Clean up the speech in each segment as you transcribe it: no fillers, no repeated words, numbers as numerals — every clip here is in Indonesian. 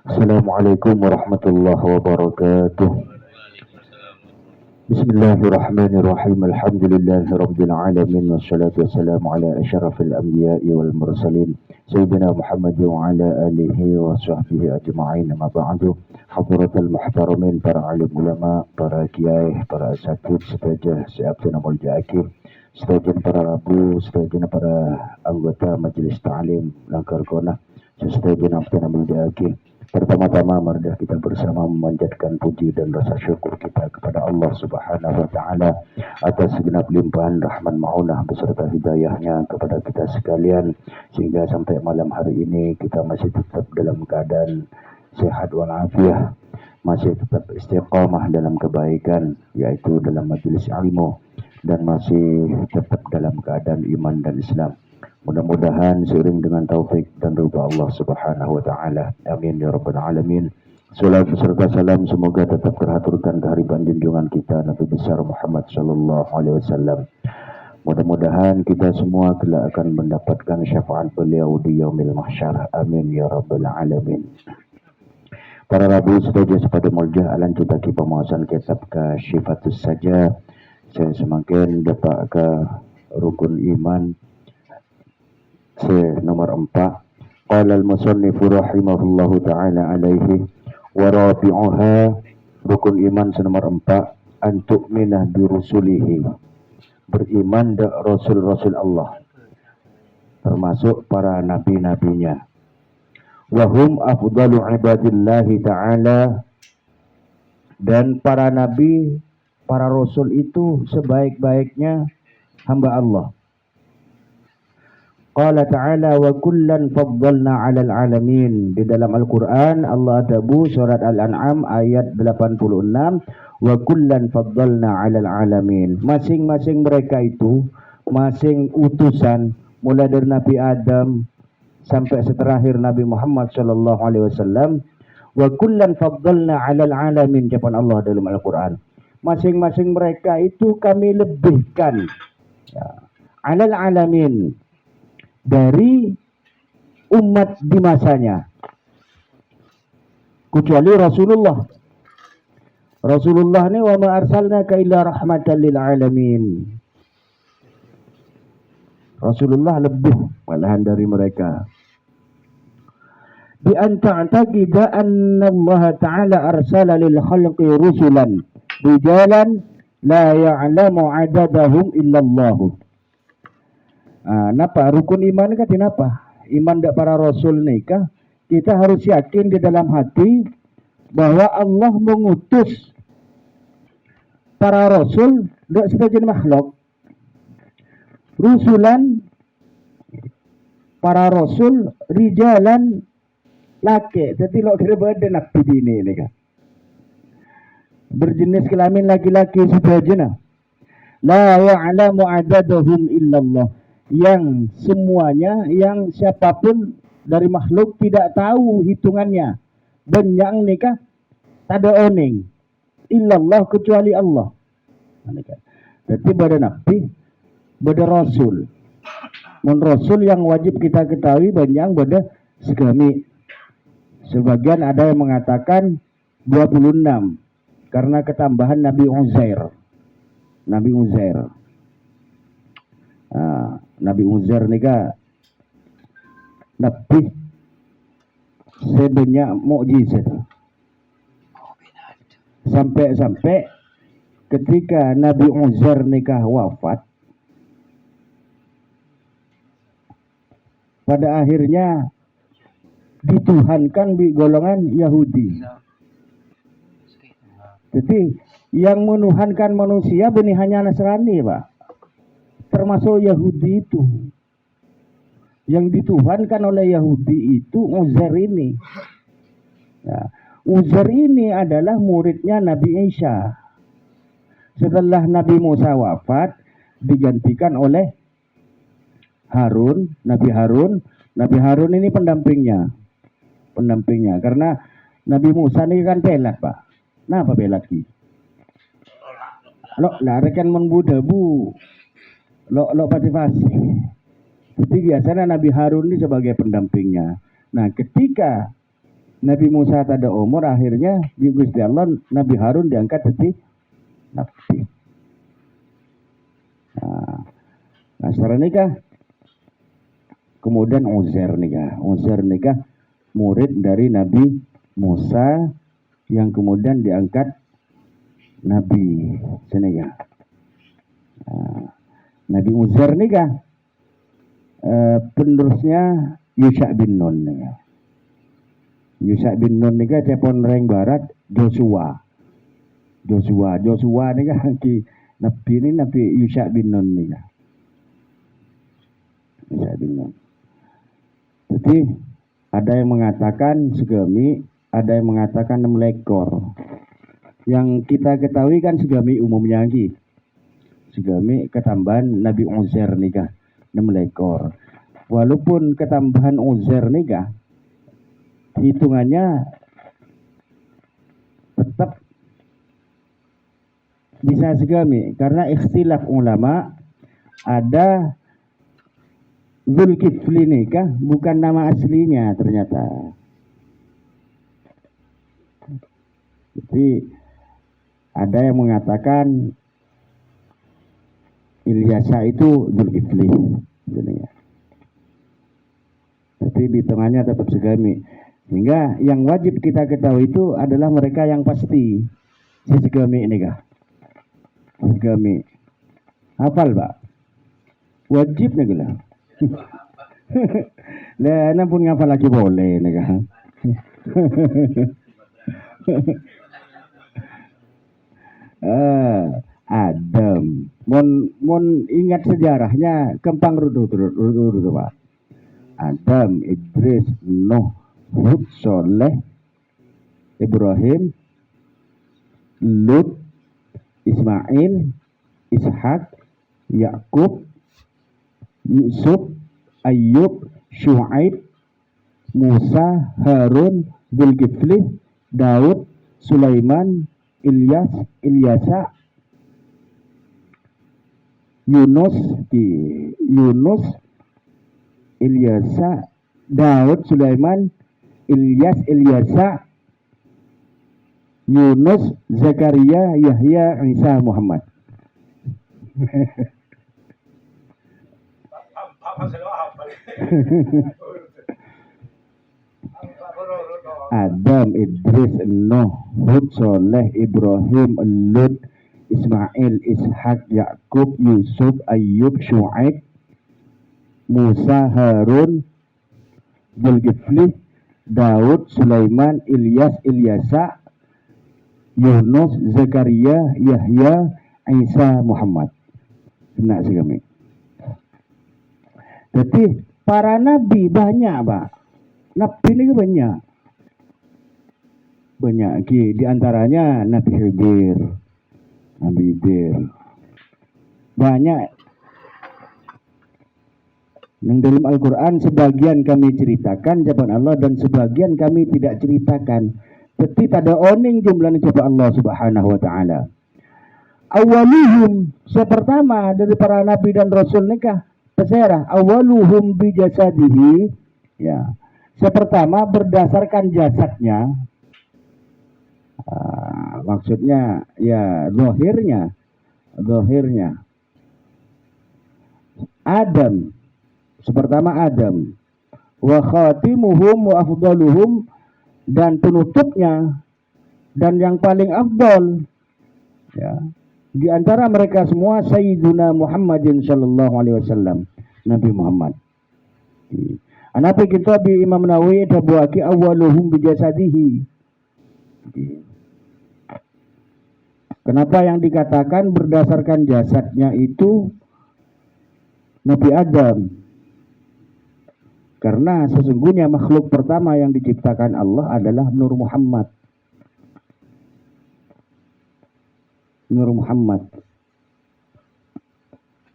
Assalamualaikum warahmatullahi wabarakatuh. Bismillahirrahmanirrahim. Alhamdulillahirabbil alamin wassalatu wassalamu ala asyrafil anbiya'i wal mursalin sayyidina Muhammad wa ala alihi wa sahbihi ajma'in. Amma ba'du. Hadratul muhtaramin, para alim ulama, para kiai, para asatidz, setajah siaptuna mulja'akir, setajah para rabu, setajah para anggota majelis ta'lim langkar kona, setajah aptuna mulja'akir. Pertama-tama marilah kita bersama memanjatkan puji dan rasa syukur kita kepada Allah Subhanahu wa taala atas segenap limpahan rahman maunah beserta hidayahnya kepada kita sekalian, sehingga sampai malam hari ini kita masih tetap dalam keadaan sehat walafiat, masih tetap istiqamah dalam kebaikan, yaitu dalam majelis ilmu, dan masih tetap dalam keadaan iman dan Islam. Mudah-mudahan seiring dengan taufik dan ridha Allah Subhanahu wa taala. Amin ya rabbal alamin. Salam beserta salam semoga tetap terhaturkan kehadiran junjungan kita Nabi besar Muhammad sallallahu alaihi wasallam. Mudah-mudahan kita semua kelak akan mendapatkan syafaat beliau di yaumil mahsyar. Amin ya rabbal alamin. Para rabu setuju pada muljah alan kita ki pemahasan kitab ke Syifatus saja. Saya semakin dapat ke rukun iman nomor 4. Qala al-musannif rahimahullahu ta'ala alaihi wa rabi'uha, rukun iman nomor 4, an tu'minah bi rusulihi, beriman dengan rasul-rasul Allah termasuk para nabi-nabinya. Wa hum afdalu ibadillahi ta'ala, dan para nabi, para rasul itu sebaik-baiknya hamba Allah. Qala ta'ala wa kullan faddalna 'alal 'alamin. Di dalam Al-Qur'an Allah tabu surat Al-An'am ayat 86, wa kullan faddalna 'alal 'alamin. Masing-masing mereka itu, masing utusan mulai dari Nabi Adam sampai seterakhir Nabi Muhammad sallallahu alaihi wasallam, wa kullan faddalna 'alal 'alamin, jawaban Allah dalam Al-Qur'an. Masing-masing mereka itu kami lebihkan, ya, 'alal 'alamin, dari umat di masanya, kecuali Rasulullah. Rasulullah ini wa ma arsalnaka illa rahmatan lil alamin. Rasulullah lebih malahan dari mereka. Bi an ta'taqida anna Allah ta'ala arsala lil khalqi rusulan rijalan la ya'lamu 'adadahum illa Allah. Napa rukun iman kan kenapa? Iman dak para rasul nikah, kita harus yakin di dalam hati bahwa Allah mengutus para rasul dak sebagian makhluk. Rusulan, para rasul, rijalan, laki. Jadi lo kira beda nabi ini nikah. Berjenis kelamin laki-laki sebagian. La ya'lamu adadahum illallah, yang semuanya, yang siapapun dari makhluk tidak tahu hitungannya. Banyak nikah tada oning illallah, kecuali Allah. Jadi pada nabi, pada rasul. Mun rasul yang wajib kita ketahui banyak pada segami. Sebagian ada yang mengatakan 26 karena ketambahan Nabi Uzair. Nabi Uzair. Nabi Uzair nikah nabi sebanyak mukjizat. Sampai ketika Nabi Uzair nikah wafat, pada akhirnya dituhankan di golongan Yahudi. Jadi yang menuhankan manusia benih hanya Nasrani, Pak. Termasuk Yahudi itu. Yang dituhankan oleh Yahudi itu Uzair ini. Ya. Uzair ini adalah muridnya Nabi Isa. Setelah Nabi Musa wafat, digantikan oleh Harun, Nabi Harun. Nabi Harun ini pendampingnya. Karena Nabi Musa ini kan pelat, Pak. Kenapa pelat ki? Lo larikan membudabu. Lo pati-pati. Jadi biasanya Nabi Harun ini sebagai pendampingnya. Nah, ketika Nabi Musa tada umur, akhirnya di Gusti Allah Nabi Harun diangkat jadi nabi. Nah sekarang nikah, kemudian Uzair nikah murid dari Nabi Musa yang kemudian diangkat Nabi Senegal. Nabi Uzair nikah, penerusnya Yusha bin Nun nikah. Yusha bin Nun nikah cepon reng barat Joshua nikah ki Nabi ini Nabi Yusha bin Nun nikah. Yusha bin Nun. Jadi ada yang mengatakan segami, ada yang mengatakan 6 ekor. Yang kita ketahui kan segami umumnya lagi. Segami ketambahan Nabi Uzair nikah 6 ekor. Walaupun ketambahan Uzair nikah, hitungannya tetap bisa segami. Karena ikhtilaf ulama, ada Zulkifli nikah bukan nama aslinya ternyata. Jadi ada yang mengatakan Ilyasa itu Zulkifli. Jadi hitungannya tetap segami. Sehingga yang wajib kita ketahui itu adalah mereka yang pasti. Si segami nikah. Segami. Hafal Pak? Wajib nih gila. Lah, ana pun ngapa lagi boleh nikah. Adam. Mon ingat sejarahnya kempang rudu Pak. Adam, Idris, Nuh, Hud, Soleh, Ibrahim, Lut, Ismail, Ishak, Yakub, Yusuf, Ayub, Syuaib, Musa, Harun, Zulkifli, Daud, Sulaiman, Ilyasa, Yunus, Ilyasa, Daud, Sulaiman, Ilyasa, Yunus, Zakaria, Yahya, Isa, Muhammad. Adam, Idris, Nuh, Hud, Soleh, Ibrahim, Lut, Ismail, Ishak, Yakub, Yusuf, Ayub, Syuaib, Musa, Harun, Zulkifli, Daud, Sulaiman, Ilyasa, Yunus, Zakaria, Yahya, Isa, Muhammad. Benar sih kami. Jadi para nabi banyak Pak. Nabi ini banyak. Banyak. Di antaranya Nabi Khidir. Banyak. Yang dalam Al-Quran sebagian kami ceritakan jawaban Allah dan sebagian kami tidak ceritakan. Tapi ada oning jumlahnya jawaban Allah Subhanahu wa taala. Awaluhum sepertama dari para nabi dan rasul nikah terserah awaluhum bijasadihi, ya. Sepertama berdasarkan jasadnya, maksudnya ya zahirnya. Adam, sepertama Adam, wa khatimuhum wa afdaluhum, dan penutupnya dan yang paling afdal, ya. Di antara mereka semua Sayyiduna Muhammadin sallallahu alaihi wasallam, Nabi Muhammad. Anapi kita bi Imam Nawawi tabuaki awaluhum bijasadihi. Kenapa yang dikatakan berdasarkan jasadnya itu Nabi Adam? Karena sesungguhnya makhluk pertama yang diciptakan Allah adalah Nur Muhammad.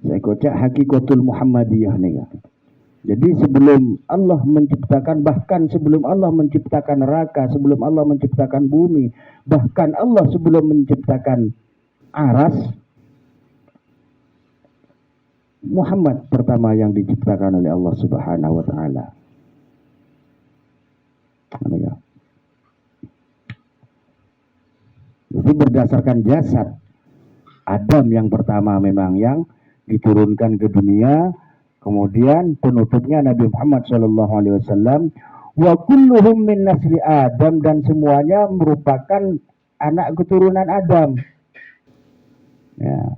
Saya kocak hakikatul Muhammadiyah nih. Jadi sebelum Allah menciptakan, bahkan sebelum Allah menciptakan neraka, sebelum Allah menciptakan bumi, bahkan Allah sebelum menciptakan aras, Muhammad pertama yang diciptakan oleh Allah Subhanahu wa taala. Jadi berdasarkan jasad Adam yang pertama memang yang diturunkan ke dunia, kemudian penutupnya Nabi Muhammad SAW. Wa kulluhum min nasli Adam, dan semuanya merupakan anak keturunan Adam. Ya.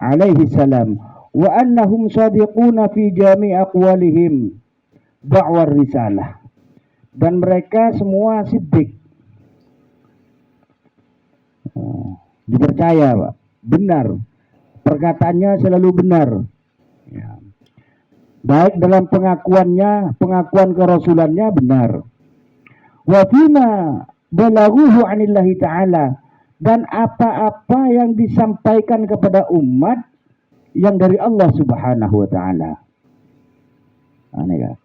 Alaihi salam. Wa annahum sadiquna fi jami' aqwalihim da'war risalah. Dan mereka semua siddiq. Dipercaya, Pak. Benar. Perkataannya selalu benar. Ya. Baik dalam pengakuannya, pengakuan kerasulannya benar. Wa fima balaghuhu 'anillahi ta'ala, dan apa-apa yang disampaikan kepada umat yang dari Allah Subhanahu wa taala. Aneh kan?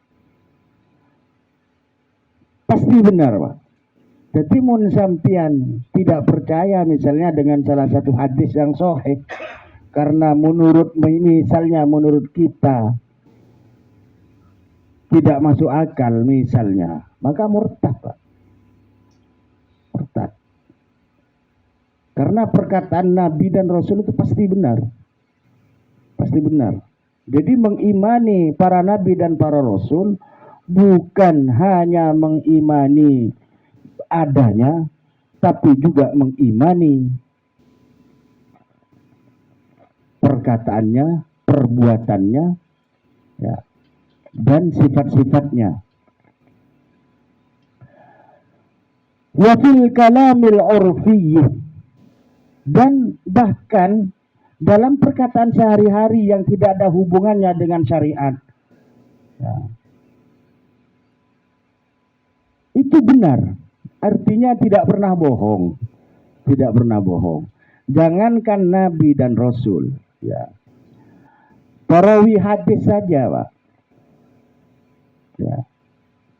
Pasti benar, Pak. Jadi mun sampian tidak percaya misalnya dengan salah satu hadis yang sahih, karena menurut kita tidak masuk akal misalnya, maka murtad, Pak. Murtad. Karena perkataan Nabi dan Rasul itu pasti benar. Pasti benar. Jadi mengimani para Nabi dan para Rasul bukan hanya mengimani adanya, tapi juga mengimani perkataannya, perbuatannya, ya, dan sifat-sifatnya. Wa fil kalamil urfiyyih, dan bahkan dalam perkataan sehari-hari yang tidak ada hubungannya dengan syariat, ya, itu benar. Artinya tidak pernah bohong. Tidak pernah bohong. Jangankan Nabi dan Rasul, ya, perawi hadis saja, Pak. Ya.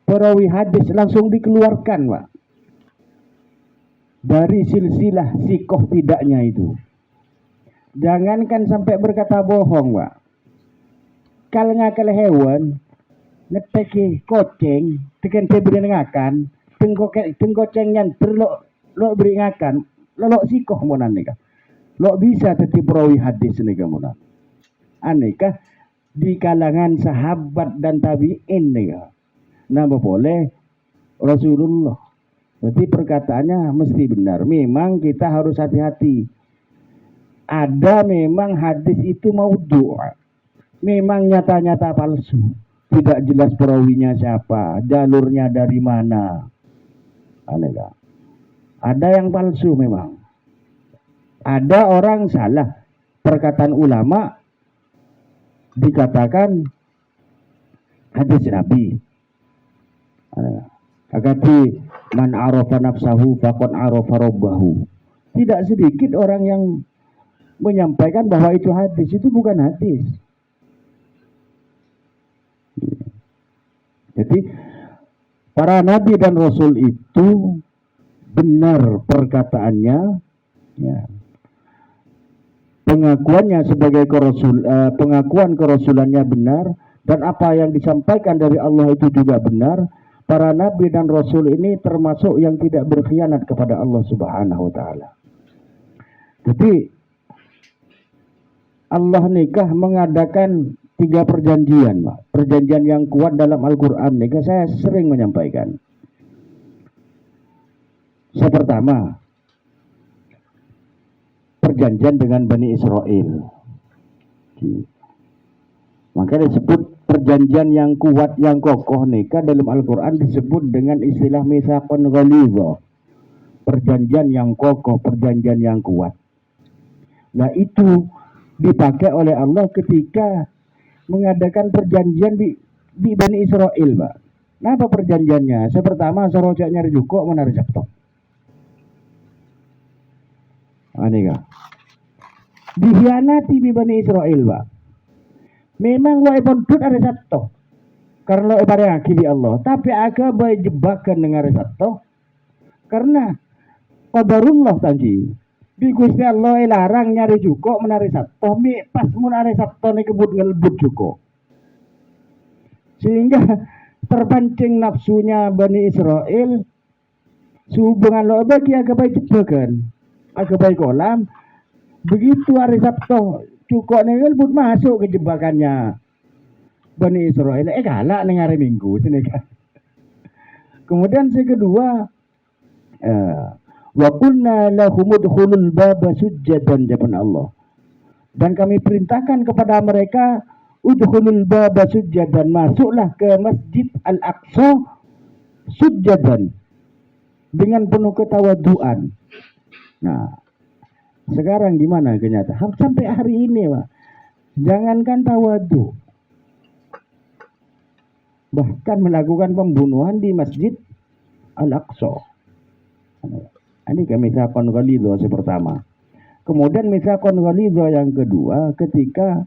Perawi hadis langsung dikeluarkan, Pak, dari silsilah sikoh tidaknya itu. Jangankan sampai berkata bohong, Pak. Kalau ngakal hewan, ngeteki koceng, tekan beri ngakan, tenggoceng nyanter lo beri ngakan, lo sikoh monan nika. Lo bisa tetap perawi hadis nika monan. Aneka di kalangan sahabat dan tabi'in nika. Nah, boleh Rasulullah. Jadi perkataannya mesti benar. Memang kita harus hati-hati. Ada memang hadis itu maudhu', memang nyata-nyata palsu, tidak jelas perawinya siapa, jalurnya dari mana. Anehlah. Ada yang palsu memang. Ada orang salah. Perkataan ulama dikatakan hadis Nabi. Agati man arafa nafsahu faqad arafa rabbahu. Tidak sedikit orang yang menyampaikan bahwa itu hadis, itu bukan hadis. Jadi para nabi dan rasul itu benar perkataannya, ya. Pengakuannya sebagai pengakuan kerasulannya benar, dan apa yang disampaikan dari Allah itu juga benar. Para nabi dan rasul ini termasuk yang tidak berkhianat kepada Allah Subhanahu wa taala. Jadi Allah nikah mengadakan 3 perjanjian, Pak. Perjanjian yang kuat dalam Al-Quran nikah saya sering menyampaikan. Yang pertama, perjanjian dengan Bani Israel. Maka disebut perjanjian yang kuat, yang kokoh nikah dalam Al-Quran disebut dengan istilah mitsaqun ghalidha. Perjanjian yang kokoh, perjanjian yang kuat. Nah, itu dipakai oleh Allah ketika mengadakan perjanjian di Bani Israel, Pak. Nah, apa perjanjiannya? Pertama, sorojak nyari juko menarik sabto. Aneh kah? Dihianati di Bani Israel, Pak. Memang lo pondut ada sabto. Karena lo bareng di Allah. Tapi agak baik jebakan dengan sabto. Karena qadarullah tadi. Di Gusti Allah larang nyari juko menari sabto, pas menari sabto nih kebut ngelebut juko, sehingga terpancing nafsunya Bani Israel Sehubungan lo bagi agabai jebakan, agabai kolam. Begitu hari Sabtu cukup nengel pun masuk ke jebakannya Bani Israel. Galak neng hari Minggu sini kan. Kemudian yang kedua, wa qulna lahum udkhulul baba sujjadan jaban Allah. Dan kami perintahkan kepada mereka udkhulul baba sujjadan, masuklah ke Masjid Al-Aqsa sujjadan dengan penuh ketawaduan. Nah, sekarang gimana kenyataan? Sampai hari ini, Pak. Jangankan tawadu, bahkan melakukan pembunuhan di Masjid Al-Aqsa. Ini misakon ghalidzah yang pertama. Kemudian misakon ghalidzah yang kedua, ketika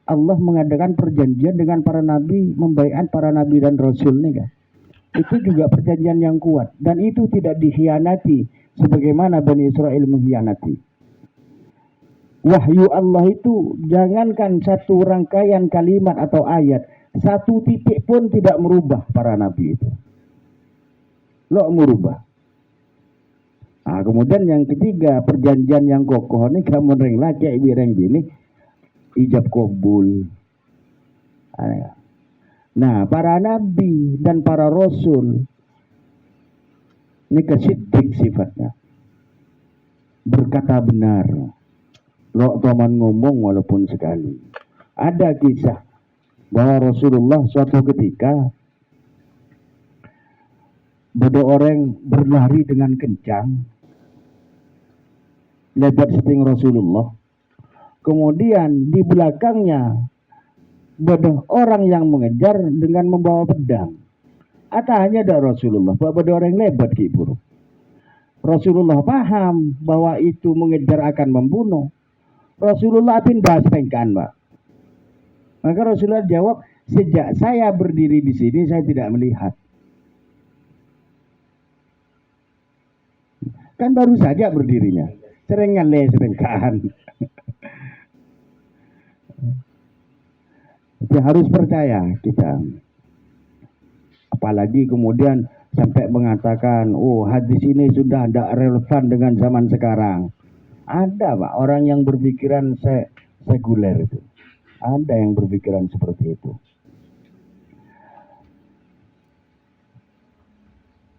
Allah mengadakan perjanjian dengan para nabi, membaiat para nabi dan rasul nih kan. Itu juga perjanjian yang kuat dan itu tidak dikhianati sebagaimana Bani Israel mengkhianati. Wahyu Allah itu jangankan satu rangkaian kalimat atau ayat, satu titik pun tidak merubah para nabi itu. Lo merubah. Nah, kemudian yang ketiga, perjanjian yang kokoh ini kamu ring lagi bireng gini, ijab kabul. Nah, para nabi dan para rasul ini kesiddiq sifatnya, berkata benar. Lo teman ngomong walaupun sekali. Ada kisah bahwa Rasulullah suatu ketika ada orang berlari dengan kencang lebat seting Rasulullah. Kemudian di belakangnya ada orang yang mengejar dengan membawa pedang. Atanya ada Rasulullah, bahwa ada orang lebat kibur. Rasulullah paham bahwa itu mengejar akan membunuh. Rasulullah pindah sepengkan, Pak. Maka Rasulullah jawab, sejak saya berdiri di sini saya tidak melihat. Kan baru saja berdirinya. Sering ngaleh sepengkan. Jadi harus percaya kita. Apalagi kemudian sampai mengatakan, oh hadis ini sudah tidak relevan dengan zaman sekarang. Ada Pak, orang yang berpikiran sekuler itu. Ada yang berpikiran seperti itu.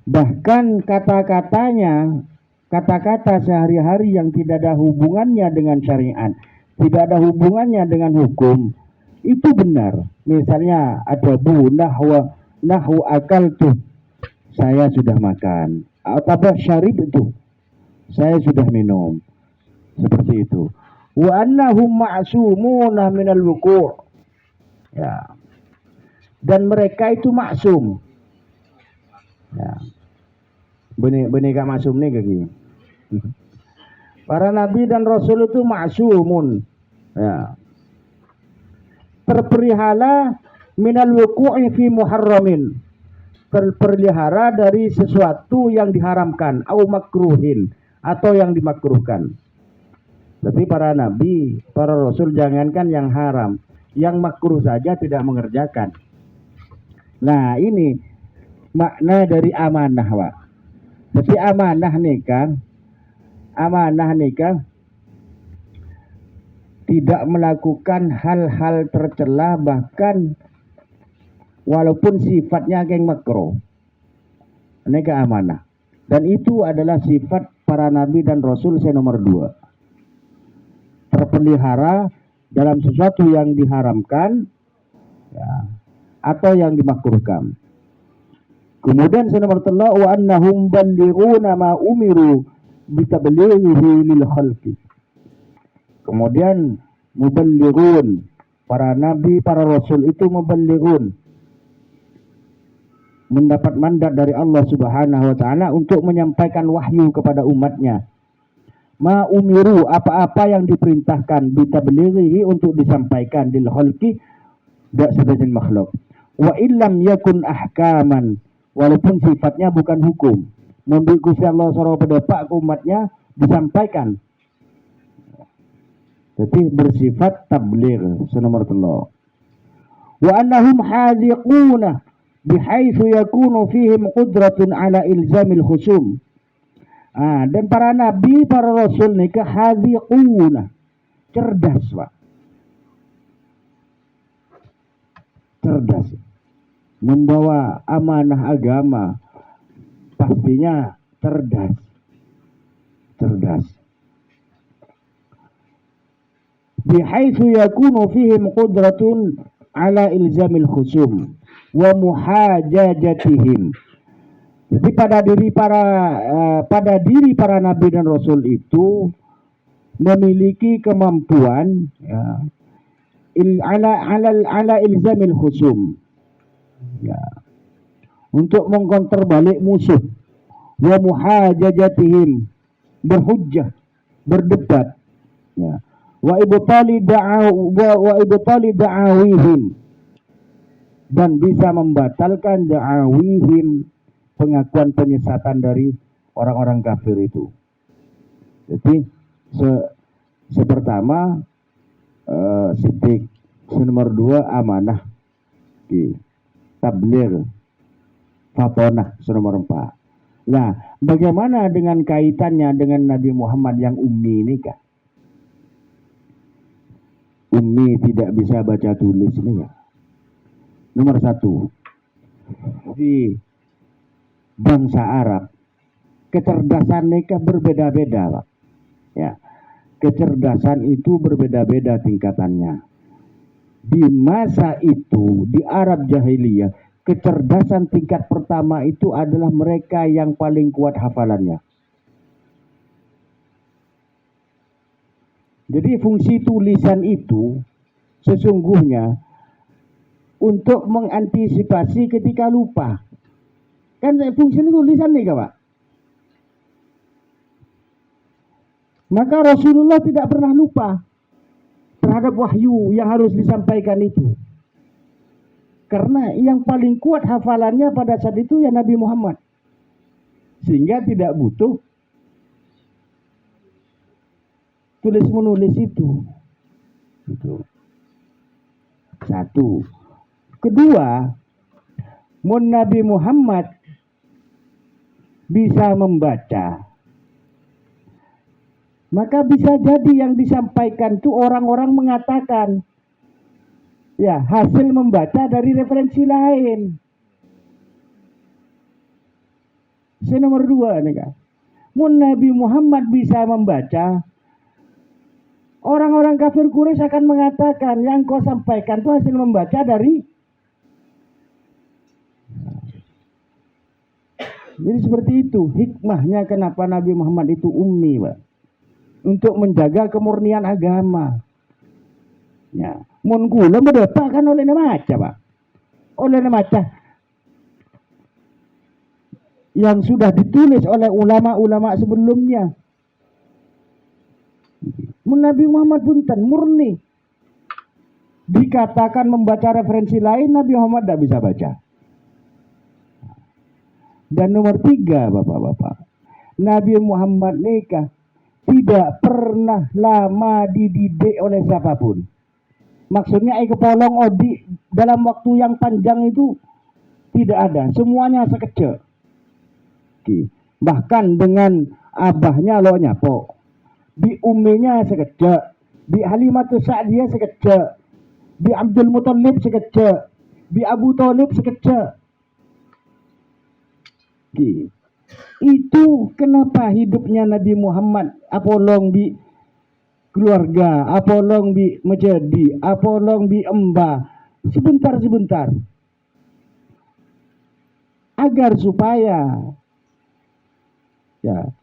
Bahkan kata-katanya, kata-kata sehari-hari yang tidak ada hubungannya dengan syariat, tidak ada hubungannya dengan hukum, itu benar. Misalnya ada bu nahu akal tuh, saya sudah makan. Atau syarib itu, saya sudah minum. Seperti itu. Wa annahum ma'sumuna minal wuqu'. Ya. Dan mereka itu maksum. Ya. Benih gak maksum nih kaki. Para nabi dan rasul itu maksumun. Ya. Terpelihara minal wuqu'i fi muharramin. Terpelihara dari sesuatu yang diharamkan, au makruhin, atau yang dimakruhkan. Tapi para nabi, para rasul jangankan yang haram, yang makruh saja tidak mengerjakan. Nah, ini makna dari amanah, Pak. Jadi amanah nih kan tidak melakukan hal-hal tercela, bahkan walaupun sifatnya kayak makruh. Ini keamanah. Dan itu adalah sifat para nabi dan rasul nomor 2. Terpelihara dalam sesuatu yang diharamkan, ya, atau yang dimakruhkan. Kemudian nomor 3, wa annahum ballighuna ma umiru bitablighihi lil khalqi. Kemudian muballighun, para nabi, para rasul itu muballighun, mendapat mandat dari Allah Subhanahu wa taala untuk menyampaikan wahyu kepada umatnya. Ma umiru, apa-apa yang diperintahkan, bitablighihi, untuk disampaikan, lil khalqi, sebagian makhluk. Wa illam yakun ahkaman, walaupun sifatnya bukan hukum, membuat Gusti Allah suruh pedepak ke umatnya disampaikan. Jadi bersifat tabligh, nomor 3. Wa annahum hadiquna bihaitsu yakunu fihim qudratun ala ilzamil khusum. Dan para nabi, para rasul nikah hadhiquna, cerdas, Pak. Cerdas. Membawa amanah agama pastinya cerdas. Cerdas. Bihaitsu yakunu fihim qudratun ala ilzamil khusum wa muhajajatihim. Jadi pada diri para nabi dan rasul itu memiliki kemampuan, ya, ala ilzamil khusum, ya, untuk mengkonter balik musuh, wa muhajajatihim, berhujjah, berdebat, ya, wa ibtali da'awihim, dan bisa membatalkan da'awihim, pengakuan penyesatan dari orang-orang kafir itu. Jadi sepertama sidik, nomor 2 amanah, tabligh, fatonah, nomor 4. Nah, bagaimana dengan kaitannya dengan Nabi Muhammad yang ummi ini kah? Ummi tidak bisa baca tulis ini ya. Nomor 1, di bangsa Arab kecerdasan mereka berbeda-beda, Pak. Ya, kecerdasan itu berbeda-beda tingkatannya. Di masa itu di Arab jahiliyah, kecerdasan tingkat pertama itu adalah mereka yang paling kuat hafalannya. Jadi fungsi tulisan itu sesungguhnya untuk mengantisipasi ketika lupa. Kan fungsi tulisan nih, Pak. Maka Rasulullah tidak pernah lupa terhadap wahyu yang harus disampaikan itu. Karena yang paling kuat hafalannya pada saat itu ya Nabi Muhammad. Sehingga tidak butuh tulis-menulis itu. Satu. Kedua, Nabi Muhammad bisa membaca, maka bisa jadi yang disampaikan itu orang-orang mengatakan, ya, hasil membaca dari referensi lain. Nomor 2 nih, Kak. Nabi Muhammad bisa membaca, orang-orang kafir Quraisy akan mengatakan yang kau sampaikan itu hasil membaca dari. Jadi seperti itu hikmahnya kenapa Nabi Muhammad itu ummi, Pak. Untuk menjaga kemurnian agama. Ya, mun kula berdepak kan oleh maca, Pak. Oleh maca yang sudah ditulis oleh ulama-ulama sebelumnya. Nabi Muhammad punten murni. Dikatakan membaca referensi lain, Nabi Muhammad tidak bisa baca. Dan nomor 3, Bapak-bapak, Nabi Muhammad nikah tidak pernah lama dididik oleh siapapun. Maksudnya kepolong odi dalam waktu yang panjang itu tidak ada. Semuanya sekecil. Bahkan dengan abahnya lo nyapo, di uminya sekecil, di Halimatus Sa'diyah sekecil, di Abdul Muthalib sekecil, di Abu Thalib sekecil. Itu kenapa hidupnya Nabi Muhammad apolong di keluarga, apolong di menjadi, apolong di embah sebentar-sebentar, agar supaya ya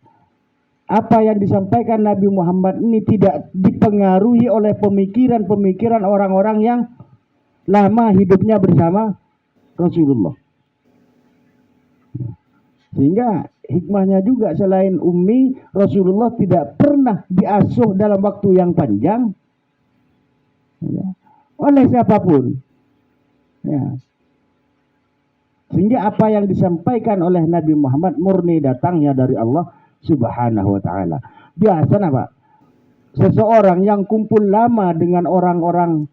apa yang disampaikan Nabi Muhammad ini tidak dipengaruhi oleh pemikiran-pemikiran orang-orang yang lama hidupnya bersama Rasulullah. Sehingga hikmahnya juga selain ummi, Rasulullah tidak pernah diasuh dalam waktu yang panjang, ya, oleh siapapun. Ya. Sehingga apa yang disampaikan oleh Nabi Muhammad murni datangnya dari Allah Subhanahu wa ta'ala. Biasa Pak, seseorang yang kumpul lama dengan orang-orang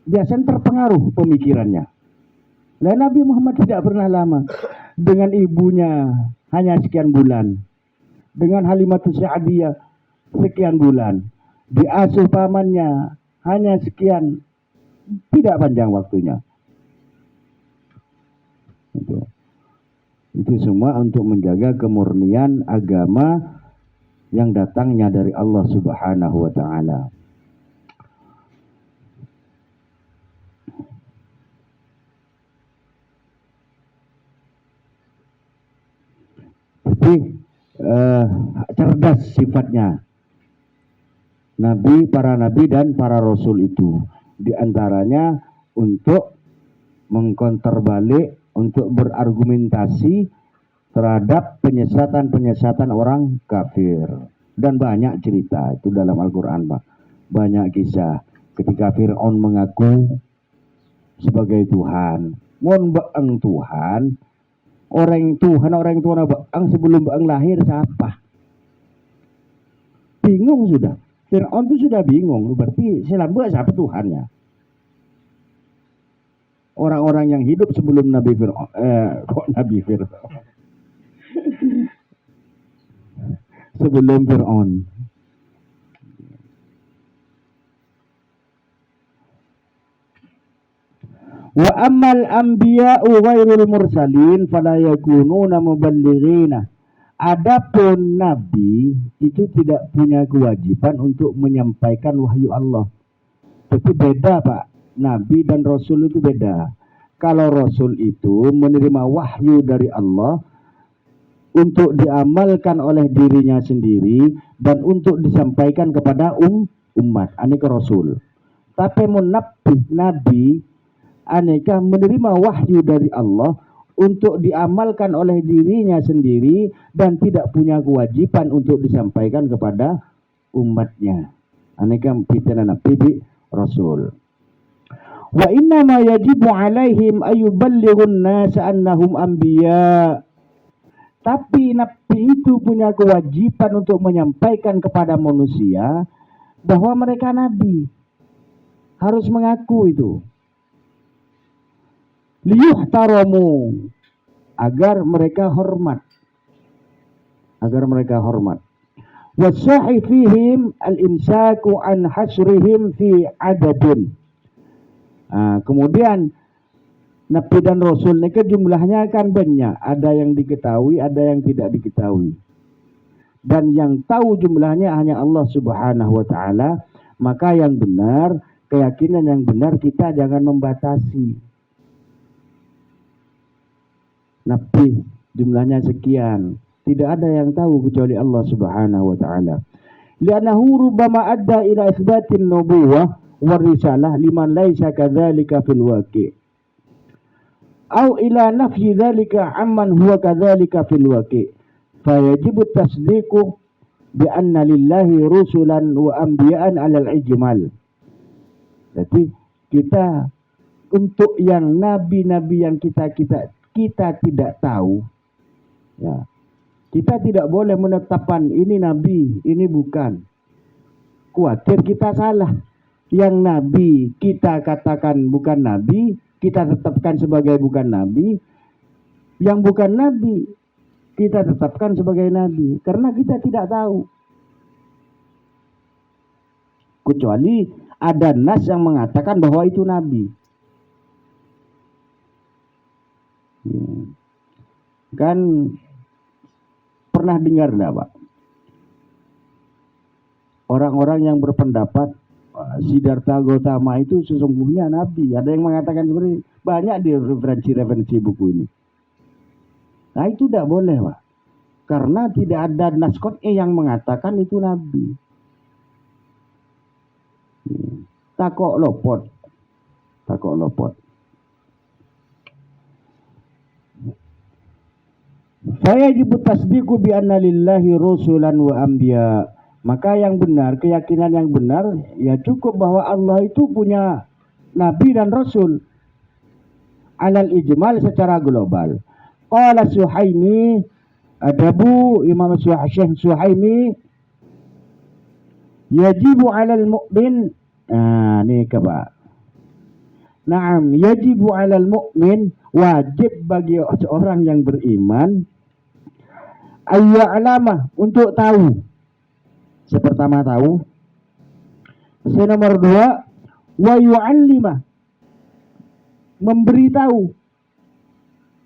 biasanya terpengaruh pemikirannya. Lah Nabi Muhammad tidak pernah lama. Dengan ibunya hanya sekian bulan. Dengan Halimatus Sa'diyah sekian bulan. Diasuh pamannya hanya sekian, tidak panjang waktunya. Itu semua untuk menjaga kemurnian agama yang datangnya dari Allah Subhanahu wa taala. Tapi cerdas sifatnya para nabi dan para rasul itu. Di antaranya untuk mengkonter balik, untuk berargumentasi terhadap penyesatan-penyesatan orang kafir. Dan banyak cerita itu dalam Al-Quran, Pak. Banyak kisah ketika Fir'aun mengaku sebagai Tuhan. Mon beeng Tuhan, orang Tuhan beeng sebelum beeng lahir siapa? Bingung sudah. Fir'aun itu sudah bingung, berarti selamba siapa Tuhannya? Orang-orang yang hidup sebelum Nabi Fir'aun, Nabi Fir'aun? Sebelum Fir'aun. Wa ammal anbiya'u ghairul mursalin fala yakununa muballighina. Adapun nabi itu tidak punya kewajiban untuk menyampaikan wahyu Allah. Tapi beda, Pak. Nabi dan rasul itu beda. Kalau rasul itu menerima wahyu dari Allah untuk diamalkan oleh dirinya sendiri dan untuk disampaikan kepada umat, aneka rasul. Tapi nabi aneka menerima wahyu dari Allah untuk diamalkan oleh dirinya sendiri dan tidak punya kewajiban untuk disampaikan kepada umatnya. Aneka pitana nabi rasul. Wa inna ma yajibu alaihim ayuballighun nas annahum anbiya. Tapi nabi itu punya kewajiban untuk menyampaikan kepada manusia bahwa mereka nabi. Harus mengaku itu. Liyuhtaramu, agar mereka hormat. Agar mereka hormat. Wasahi fihim al-imsaku an hasrihim fi adadin. Kemudian nabi dan rasul ini jumlahnya kan banyak. Ada yang diketahui, ada yang tidak diketahui. Dan yang tahu jumlahnya hanya Allah Subhanahu wa taala. Maka yang benar, keyakinan yang benar kita jangan membatasi. Nabi jumlahnya sekian. Tidak ada yang tahu kecuali Allah Subhanahu wa taala. Li'annahu rubbama adda ila itsbatin nubuwah war risalah liman laisa kadzalika fil waqi'. Au ila nafyi dzalika amman huwa kadzalika fil waqi'. Fayajibu tasdiqu bi anna lillahi rusulan wa anbiya'an 'alal ijmal. Jadi kita untuk yang nabi-nabi yang kita tidak tahu, ya, kita tidak boleh menetapkan ini nabi, ini bukan. Khawatir kita salah. Yang nabi kita katakan bukan nabi, kita tetapkan sebagai bukan nabi. Yang bukan nabi kita tetapkan sebagai nabi, karena kita tidak tahu. Kecuali ada nas yang mengatakan bahwa itu nabi. Kan pernah dengar enggak, Pak? Orang-orang yang berpendapat Siddhartha Gautama itu sesungguhnya nabi. Ada yang mengatakan seperti banyak di referensi buku ini. Nah itu tidak boleh, Pak. Karena tidak ada nas qat'i yang mengatakan itu nabi. Takok lopot. Saya jibut tasdiqu bi anna lillahi rusulan wa anbiya. Maka yang benar, keyakinan yang benar, ya cukup bahwa Allah itu punya nabi dan rasul. Alal ijmal secara global. Qala Suhaimi, adabu Imam Syekh Suhaimi, yajibu alal mu'min. Ini Pak. Naam, yajibu alal mu'min wajib bagi seorang yang beriman ayya'lama untuk tahu. Sepertama tahu. Nomor 2 wa yu'allima memberitahu.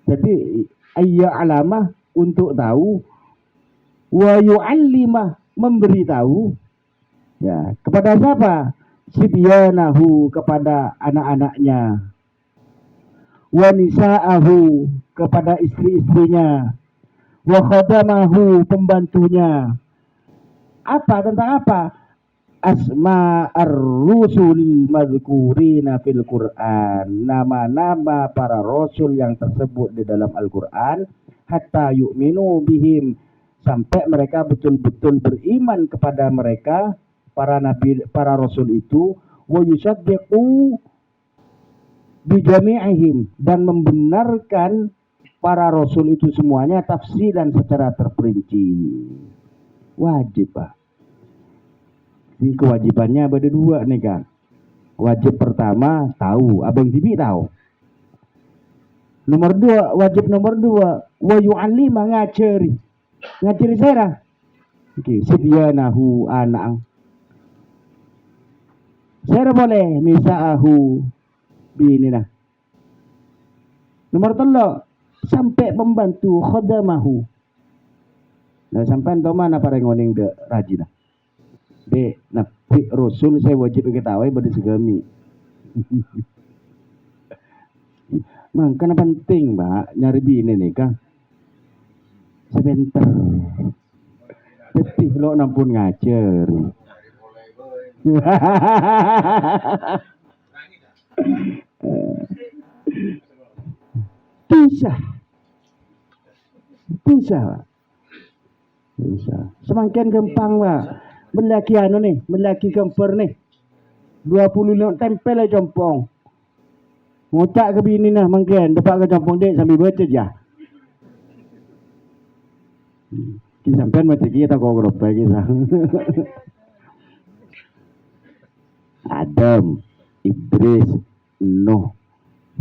Jadi ayya'lama untuk tahu, wa yu'allima memberitahu. Ya, kepada siapa? Sibyanahu kepada anak-anaknya. Wa nisa'ahu kepada istri-istrinya. Wa khadamahu pembantunya. Apa tentang apa? Asma ar-rusul madhkurina fil Qur'an, nama-nama para rasul yang tersebut di dalam Al-Qur'an, hatta yu'minu bihim, sampai mereka betul-betul beriman kepada mereka para nabi, para rasul itu, wa yusaddiqu bi jami'ihim, dan membenarkan para rasul itu semuanya tafsiran secara terperinci. Wajib, Pak. Ini kewajibannya ada 2 nih kan. Wajib pertama tahu, Abang Tibi tahu. Nomor 2, wajib nomor 2, wa yu'allima ngajari. Ngajari saya. Oke, sibyanahu anak. Saya boleh nisa'ahu bini nah. Nomor 3, sampai pembantu khadamahu. Nah, sampai to mana para ngoning de rajin. B, nabi rasul saya wajib ketahui pada segami. Makanya penting, Mbak, nyari bini nih kan. Sebentar. Tapi lo nampun ngajar. Bisa. Semakin gampang, Pak. Melaki anu nih, melaki kemper nih. 25 tempel aja jompong. Ngucak ke bini nah mungkin dapat ke jompong dek sambil baca ya. Sampai macam kita kau berapa kita. Adam, Idris, Nuh,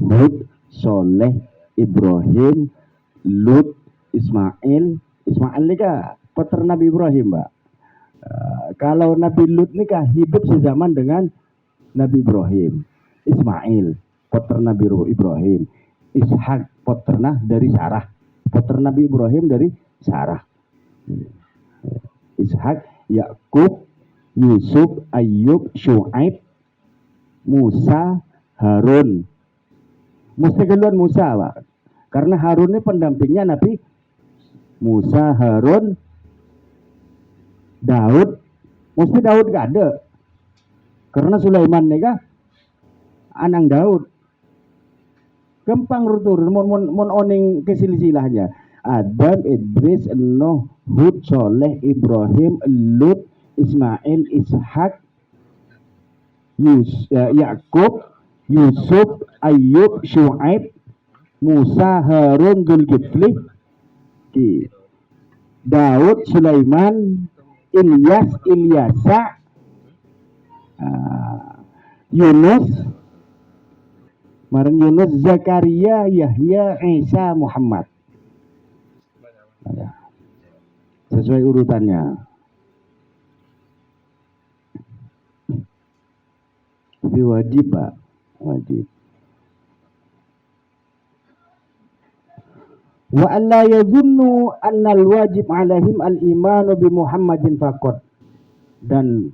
Hud, Soleh, Ibrahim, Lut, Ismail nikah putra Nabi Ibrahim, Mbak. Kalau Nabi Lut nikah hidup sezaman dengan Nabi Ibrahim. Ismail putra Nabi Ibrahim. Ishak putra dari Sarah. Putra Nabi Ibrahim dari Sarah. Ishak, Yakub, Yusuf, Ayub, Syuaib, Musa, Harun. Mesti keluar Musa, Pak. Karena Harun ini pendampingnya Nabi Musa, Harun, Daud. Mesti Daud gak ada. Karena Sulaiman nih kah anak Daud. Gampang rutur mon oning kesilsilahnya. Adam, Idris, Nuh, Hud, Soleh, Ibrahim, Lut, Ismail, Ishak, Yakub, Yusuf, Ayub, Syuaib, Musa, Harun, Zulkifli, Daud, Sulaiman, Ilyasa, Yunus, Zakaria, Yahya, Isa, Muhammad. Sesuai urutannya. Tapi wajib, Pak. Wajib. Wa alla yadhunnu anna al-wajib alaihim al-imanu bi Muhammadin faqat. Dan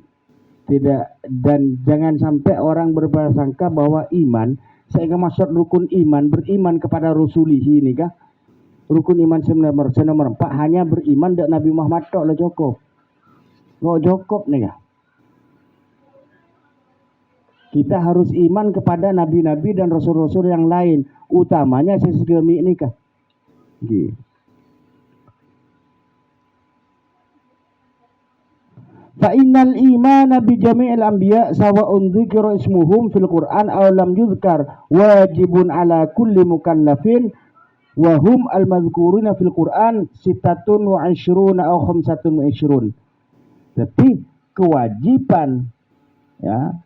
jangan sampai orang berprasangka bahwa iman, sehingga masuk rukun iman, beriman kepada Rasulihi ini kah? Rukun iman nomor 4 hanya beriman dengan Nabi Muhammad tok lah cukup. Lo cukup nih kah? Kita harus iman kepada nabi-nabi dan rasul-rasul yang lain, utamanya sesegemi ini kah? Gitu. Fa innal imana bi jami'il anbiya sawa'un dzikra ismuhum fil Qur'an aw lam yuzkar wajibun ala kulli mukallafin wa hum al madhkuruna fil Qur'an 26 aw 25. Tapi kewajiban ya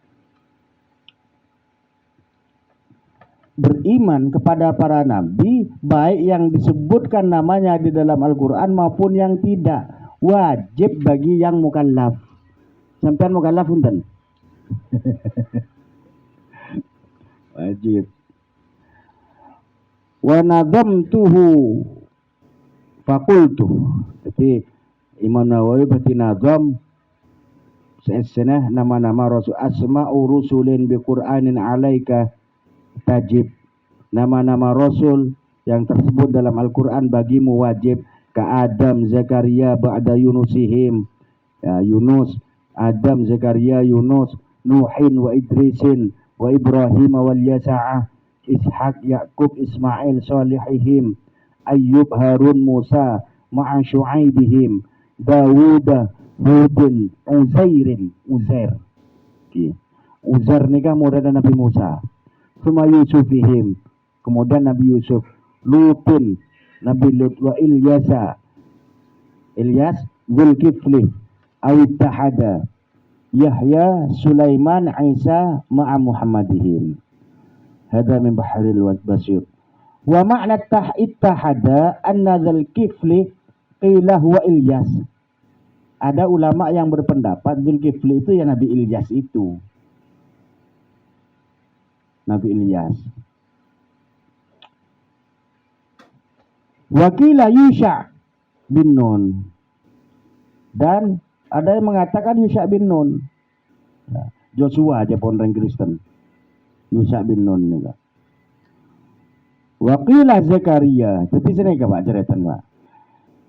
beriman kepada para nabi, baik yang disebutkan namanya di dalam Al-Quran maupun yang tidak, wajib bagi yang mukallaf. Sampean mukallaf punten? Wajib. Wa nadamtuhu fakultu. Jadi Imam Nawawi berarti nazam sesenah nama-nama Rasul, asma'u rusulin bi Qur'anin alaika tajib. Nama-nama Rasul yang tersebut dalam Al-Quran bagimu wajib. Ka Adam, Zakaria, ba'da Yunusihim. Ya, Yunus, Adam, Zakaria, Yunus, Nuhin wa Idrisin wa Ibrahim wal Yasa'ah, Ishak, Yakub, Ismail, Salihihim, Ayyub, Harun, Musa, ma'a Syu'aibihim, Dawud, Hudin, Uzair. Okay. Uzair ni kan murid Nabi Musa. Suma Yusufihim, kemudian Nabi Yusuf, Lutin, Nabi Lut, wa Ilyas, Zulkifli, Awitahada, Yahya, Sulaiman, Isa, ma'a Muhammadihim. Hada min bahril basir. Wa ma'na ittahada anna Zulkifli qila huwa Ilyas. Ada ulama yang berpendapat Zulkifli itu ya Nabi Ilyas itu. Nabi Ilyas. Wakila Yusha bin Nun. Dan ada yang mengatakan Yusha bin Nun. Joshua aja pun orang Kristen. Yusha bin Nun juga. Wakila Zakaria. Tapi sini ke Pak ceretan Pak.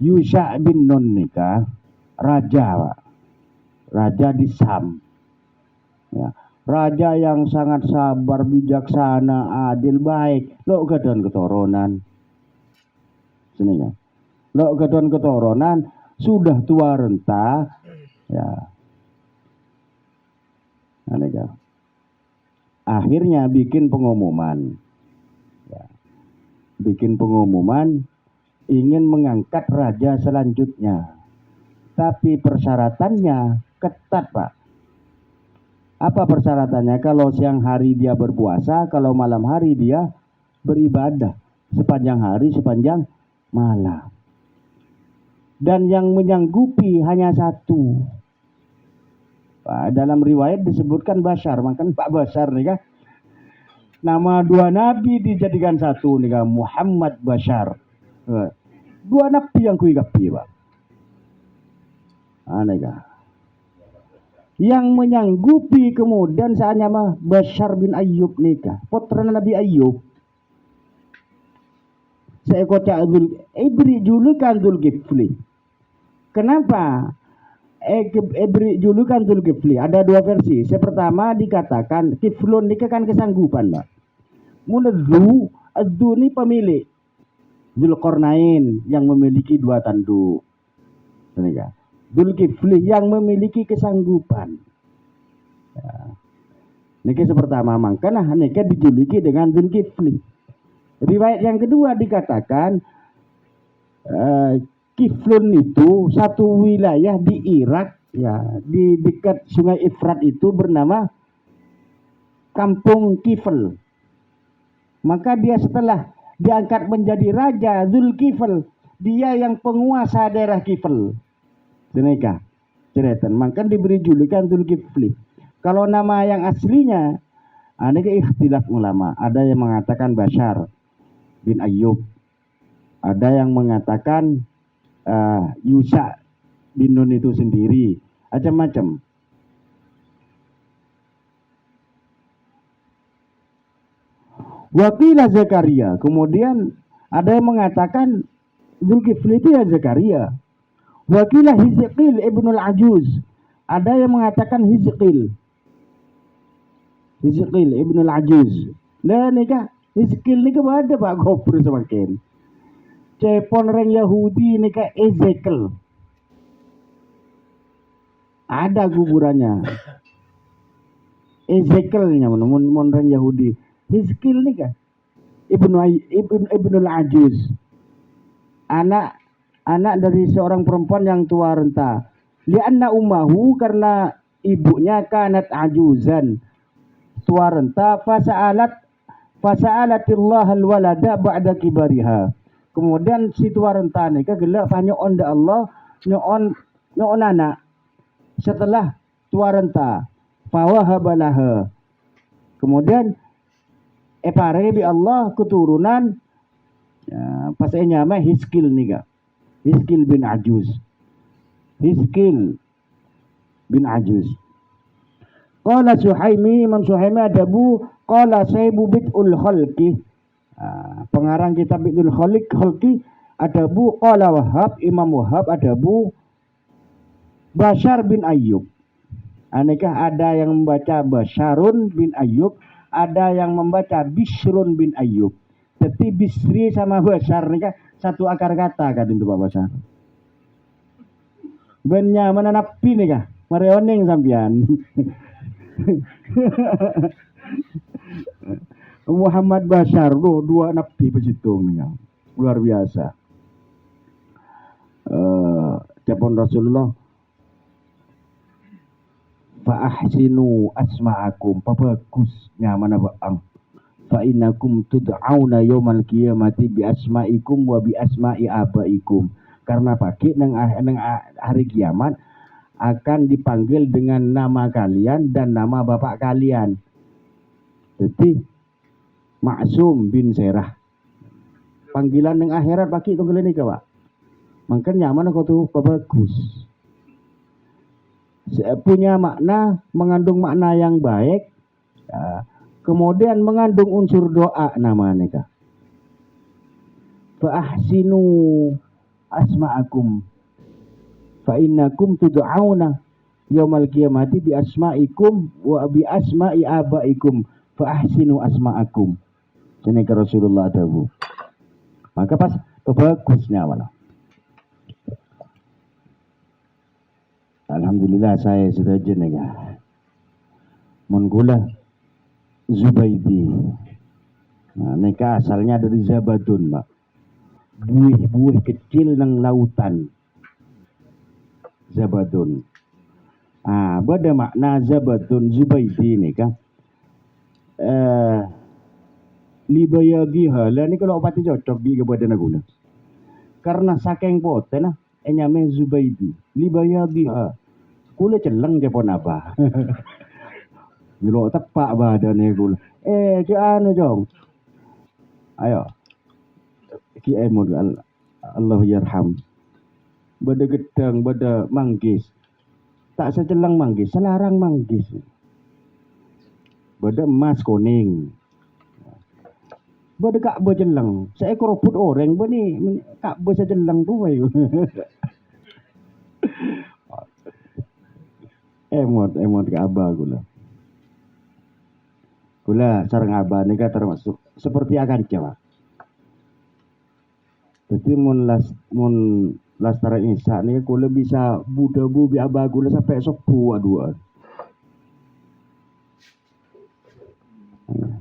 Yusha bin Nun nikah raja Pak. Raja di Sam. Ya. Raja yang sangat sabar, bijaksana, adil, baik. Lo kedon keturunan. Sini kan. Lo kedon keturunan sudah tua renta. Ya. Nah, kan. Akhirnya bikin pengumuman. Ya. Bikin pengumuman ingin mengangkat raja selanjutnya. Tapi persyaratannya ketat, Pak. Apa persyaratannya? Kalau siang hari dia berpuasa, kalau malam hari dia beribadah. Sepanjang hari, sepanjang malam. Dan yang menyanggupi hanya satu. Pak, dalam riwayat disebutkan Bashar. Makan Pak Bashar nih kan. Nama dua nabi dijadikan satu nih kan. Muhammad Bashar. Dua nabi yang kuigapi Pak. Aneh kan. Yang menyanggupi kemudian saatnya mah Bashar bin Ayyub nikah, putra Nabi Ayyub. Seekor ibri julukan Zulkifli. Kenapa ibri julukan Zulkifli? Ada dua versi. Yang pertama dikatakan Kiflun nikah kan kesanggupan, Pak. Munadzu, adzu ini pemilik. Zulkarnain yang memiliki dua tanduk. Nikah. Zulkifli yang memiliki kesanggupan. Ya. Nikah pertama mangkana nikah dijuluki dengan Zulkifli. Riwayat yang kedua dikatakan Kiflun itu satu wilayah di Irak, ya, di dekat Sungai Efrat itu bernama Kampung Kifl. Maka dia setelah diangkat menjadi raja Zulkifl, dia yang penguasa daerah Kifl. Senika ceretan, maka diberi julukan Zulkifli. Kalau nama yang aslinya ada ikhtilaf ulama. Ada yang mengatakan Bashar bin Ayyub, ada yang mengatakan Yusha bin Nun itu sendiri, macam-macam. Wakila Zakaria, kemudian ada yang mengatakan Zulkifli itu ya Zakaria. Wakilah Hizqil ibnul Ajuz. Ada yang mengatakan Hizqil ibnul Ajuz. Lah nikah Hizqil nikah ada Pak Gopur semakin. Cepon orang Yahudi nikah Ezekiel. Ada kuburannya. Ezekielnya mon orang Yahudi. Hizqil nikah ibnul Ajuz. Anak dari seorang perempuan yang tua renta. Lianna ummahu, karena ibunya kanat ajuzan, tua renta, Fasa'alatillah al-walada ba'da kibariha. Kemudian si tua renta ni gelak banyak onda Allah nyoon anak setelah tua renta. Fawahabalaha. Kemudian pare bi Allah keturunan pasanya mah Hiskil nika. Hiskil bin Ajuz. Hiskil bin Ajuz. Qala Suhaimi, Imam Suhaimi adabu qala Saibu Bid'ul Khalqi. Pengarang kitab Bid'ul Khalqi adabu qala Wahab, Imam Wahab adabu Bashar bin Ayyub. Anakah ada yang membaca Basharun bin Ayyub, ada yang membaca Bishrun bin Ayyub. Jadi Bisri sama Bashar nikah satu akar kata kan itu Pak Bashar. Benya mana napi nikah? Marioning sampian. Muhammad Bashar dua napi pecitungnya luar biasa. Japon Rasulullah fa ahsinu asma'akum, bagusnya mana bang, fa innakum tud'auna yaumal qiyamati bi asma'ikum wa bi asma'i abaikum. Karena pagi nang hari kiamat akan dipanggil dengan nama kalian dan nama bapak kalian. Jadi Maksum bin Serah. Panggilan nang akhirat pagi itu kalian Pak. Makanya mana kau tuh bagus. Punya makna, mengandung makna yang baik, ya, kemudian mengandung unsur doa namanya. Fa ahsinu asma'akum fa innakum tud'auna yaumal qiyamati bi asma'ikum wa bi asma'i abaikum fa ahsinu asma'akum. Ini ke Rasulullah dawu. Maka pas bagusnya malah. Alhamdulillah saya sudah jenega. Mun kula Zubaidi. Nah, neka asalnya dari Zabadun, Pak. Buih-buih kecil nang lautan. Zabadun. Bada makna Zabadun Zubaidi ni kan. Libayagiha lah ni kalau pati cocok di kepada naguna. Karena saking poten nyame Zubaidi. Libayagiha. Kula celeng je pon apa. Gilo tepak badan kula. Ki anu jong. Ayo. Ki emod Allah yarham. Bada gedang, bada manggis. Tak seceleng manggis, selarang manggis. Bada emas kuning. Bada kak bejeleng. Seekor robot orang bani kak bejeleng tu ayo. Emot ke abah gula. Gula sarang abah ni termasuk seperti akan Jawa. Jadi mun lastara Isa ni gula bisa budabu bi abah gula sampai sepuh dua.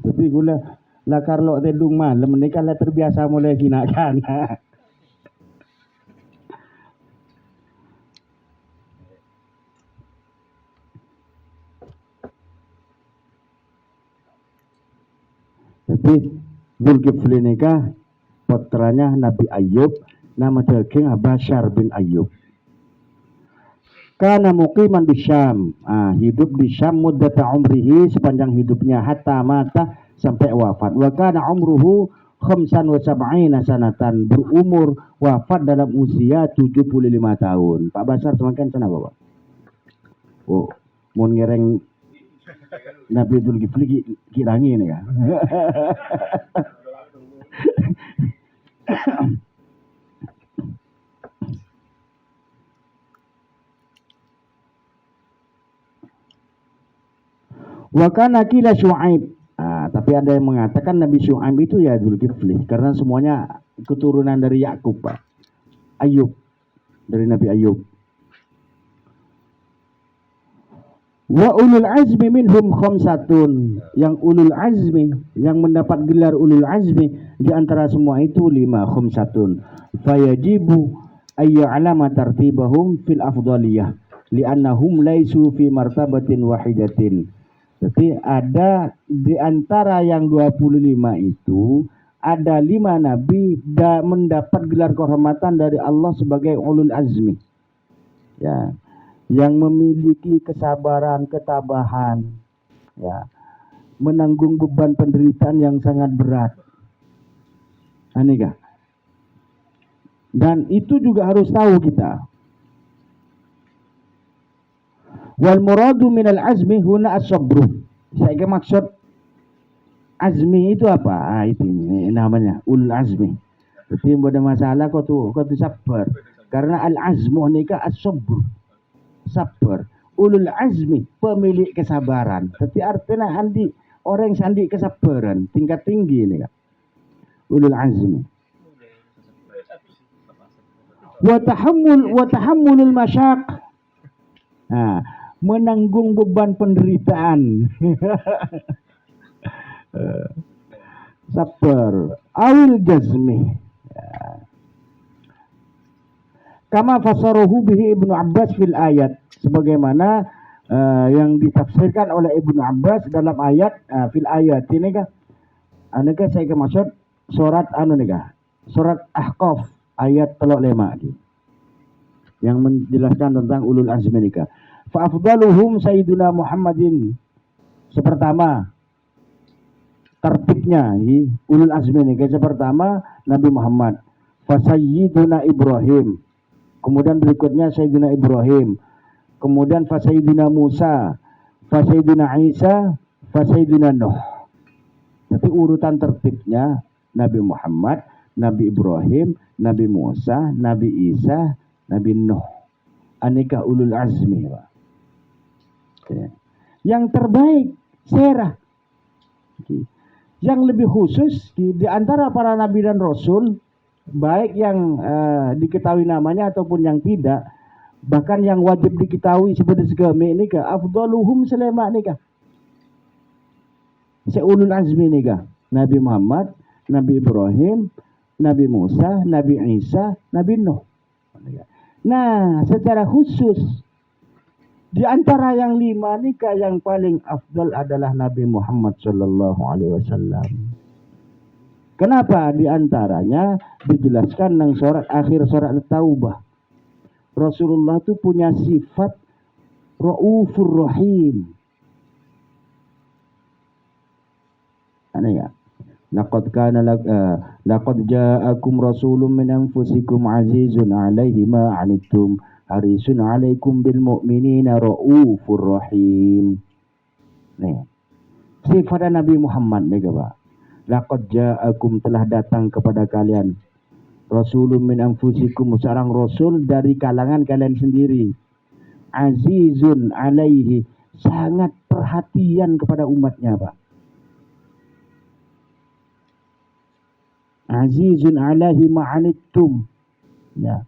Jadi gula lah karlo tedung malam ni kan lah terbiasa mulai kinakan. Jadi Zulkifli nikah putranya Nabi Ayub, nama daging Bashar bin Ayub. Kana muqiman di Syam, hidup di Syam muddata umrihi sepanjang hidupnya hatta mata sampai wafat. Wa kana umruhu 75 sanatan, berumur wafat dalam usia 75 tahun. Pak Bashar semakin sana Bapak. Oh, mau ngereng Nabi Zulkifli kirangi ini ya. Wa kana kila Syuaib. Tapi ada yang mengatakan Nabi Syuaib itu ya Zulkifli karena semuanya keturunan dari Yakub, Pak. Ayub, dari Nabi Ayub. Wa ulul azmi minhum khamsatun, yang ulul azmi, yang mendapat gelar ulul azmi di antara semua itu 5 khamsatun. Fayajibu ayya'lama tartibahum fil afdaliyah li'annahum laisu fi martabatin wahidatin. Jadi ada di antara yang 25 itu ada 5 nabi mendapat gelar kehormatan dari Allah sebagai ulul azmi. Ya, yang memiliki kesabaran, ketabahan, ya, menanggung beban penderitaan yang sangat berat. Anika. Dan itu juga harus tahu kita. Wal muradu minal azmi huna as-sabru. Saya maksud azmi itu apa? Itu ini namanya ulul azmi. Jadi ada masalah kau tu sabar. Karena al-azmu nika as-sabr. Sabar. Ulul azmi pemilik kesabaran. Tapi artinya orang yang sandi kesabaran tingkat tinggi nih. Ulul azmi. Wa tahammulul masyaq. Nah, menanggung beban penderitaan. Sabar. Awil jazmi. Ya. Kama fasaruhu bihi Ibnu Abbas fil ayat. Sebagaimana yang ditafsirkan oleh Ibnu Abbas dalam ayat fil ayat ini kah? Anakah saya maksud surat surat Ahqaf ayat 35 yang menjelaskan tentang ulul azmi nikah. Fa afdaluhum sayyiduna Muhammadin. Sepertama tertibnya ulul azmi nikah pertama Nabi Muhammad. Fa sayyiduna Ibrahim. Kemudian berikutnya Sayyidina Ibrahim. Kemudian fa sayyiduna Musa, fa sayyiduna Isa, fa sayyiduna Nuh. Tapi urutan tertibnya Nabi Muhammad, Nabi Ibrahim, Nabi Musa, Nabi Isa, Nabi Nuh. Aneka ulul azmi. Yang terbaik Sarah. Yang lebih khusus di antara para nabi dan rasul, baik yang diketahui namanya ataupun yang tidak, bahkan yang wajib diketahui seperti segala ini kah afdaluhum selema nikah. Seulul azmi nikah. Nabi Muhammad, Nabi Ibrahim, Nabi Musa, Nabi Isa, Nabi Nuh. Nah, secara khusus di antara yang 5 nikah yang paling afdal adalah Nabi Muhammad sallallahu alaihi wasallam. Kenapa? Di antaranya dijelaskan dalam surat akhir surat At-Taubah. Rasulullah itu punya sifat Raufur Rahim. Aneh ya. Laqad ja'akum rasulun min anfusikum azizun 'alaihi ma 'anittum harisun 'alaikum bil mu'minina raufur rahim. Nih. Sifat Nabi Muhammad nih, Pak. Laqad ja'akum telah datang kepada kalian rasulun min anfusikum, seorang rasul dari kalangan kalian sendiri. Azizun 'alaihi, sangat perhatian kepada umatnya, Pak. Azizun 'alaihi ma'anittum. Ya.